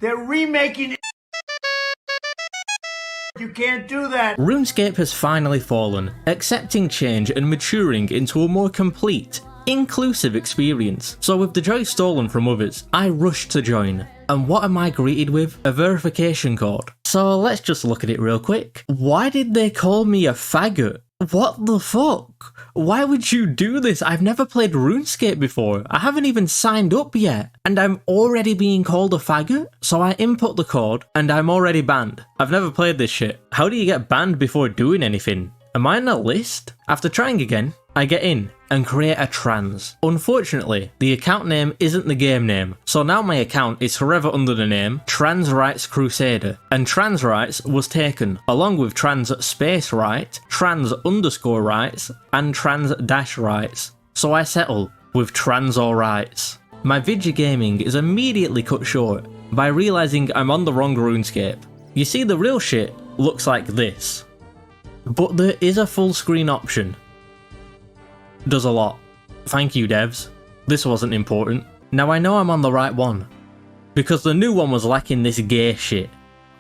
They're remaking it. You can't do that. RuneScape has finally fallen, accepting change and maturing into a more complete, inclusive experience. So with the joy stolen from others, I rushed to join. And what am I greeted with? A verification code. So let's just look at it real quick. Why did they call me a faggot? What the fuck? Why would you do this? I've never played RuneScape before. I haven't even signed up yet. And I'm already being called a faggot? So I input the code and I'm already banned. I've never played this shit. How do you get banned before doing anything? Am I on a list? After trying again, I get in and create a trans. Unfortunately, the account name isn't the game name, so now my account is forever under the name Trans Rights Crusader, and trans rights was taken, along with trans space right, trans underscore rights, and trans dash rights. So I settle with trans all rights. My video gaming is immediately cut short by realising I'm on the wrong RuneScape. You see, the real shit looks like this. But there is a full screen option. Does a lot. Thank you, devs. This wasn't important. Now I know I'm on the right one, because the new one was lacking this gay shit.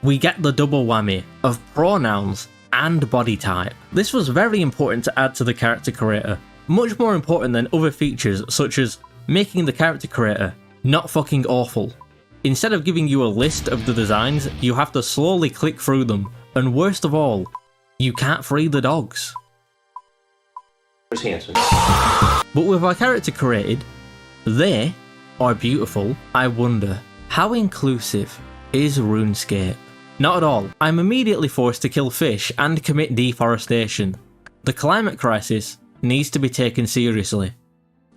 We get the double whammy of pronouns and body type. This was very important to add to the character creator, much more important than other features such as making the character creator not fucking awful. Instead of giving you a list of the designs, you have to slowly click through them, and worst of all, you can't free the dogs. But with our character created, they are beautiful. I wonder, how inclusive is RuneScape? Not at all. I'm immediately forced to kill fish and commit deforestation. The climate crisis needs to be taken seriously.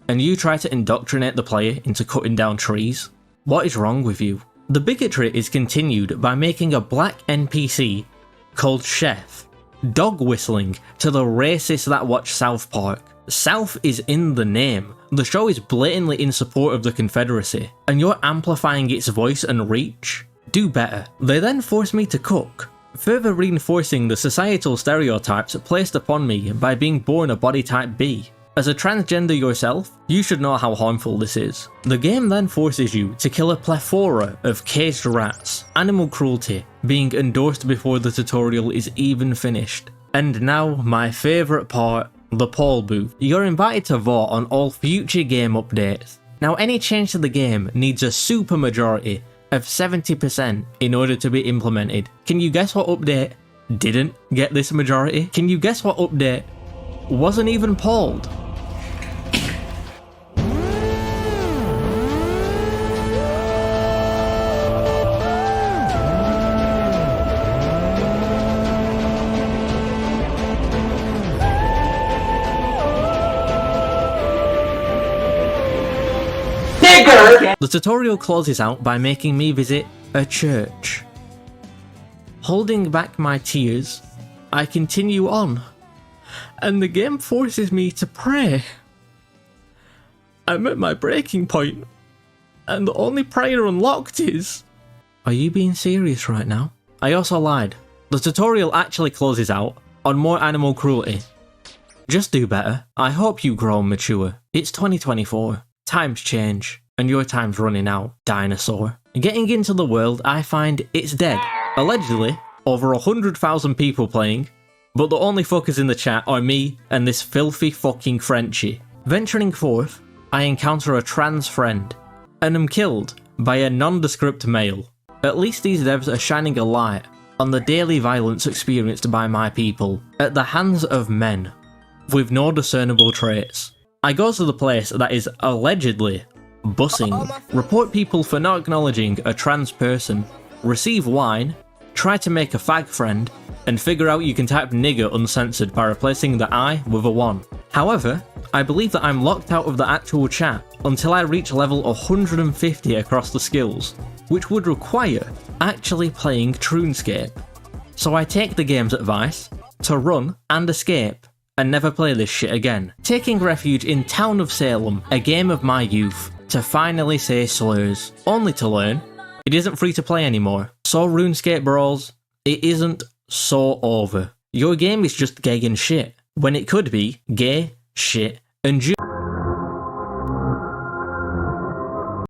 And you try to indoctrinate the player into cutting down trees? What is wrong with you? The bigotry is continued by making a black NPC called Chef dog whistling to the racists that watch South Park. South is in the name. The show is blatantly in support of the Confederacy, and you're amplifying its voice and reach? Do better. They then force me to cook, further reinforcing the societal stereotypes placed upon me by being born a body type B. As a transgender yourself, you should know how harmful this is. The game then forces you to kill a plethora of caged rats, animal cruelty being endorsed before the tutorial is even finished. And now my favourite part, the poll booth. You're invited to vote on all future game updates. Now any change to the game needs a super majority of 70% in order to be implemented. Can you guess what update didn't get this majority? Can you guess what update wasn't even polled? The tutorial closes out by making me visit a church. Holding back my tears, I continue on, and the game forces me to pray. I'm at my breaking point, and the only prayer unlocked is... Are you being serious right now? I also lied. The tutorial actually closes out on more animal cruelty. Just do better. I hope you grow and mature. It's 2024. Times change. And your time's running out, dinosaur. Getting into the world, I find it's dead. Allegedly, over 100,000 people playing, but the only fuckers in the chat are me and this filthy fucking Frenchie. Venturing forth, I encounter a trans friend, and am killed by a nondescript male. At least these devs are shining a light on the daily violence experienced by my people, at the hands of men, with no discernible traits. I go to the place that is allegedly bussing, report people for not acknowledging a trans person, receive wine, try to make a fag friend, and figure out you can type nigger uncensored by replacing the I with a 1. However, I believe that I'm locked out of the actual chat until I reach level 150 across the skills, which would require actually playing RuneScape. So I take the game's advice to run and escape and never play this shit again, taking refuge in Town of Salem, a game of my youth, to finally say slurs, only to learn it isn't free to play anymore. So RuneScape brawls, it isn't so over. Your game is just gay and shit, when it could be gay, shit, and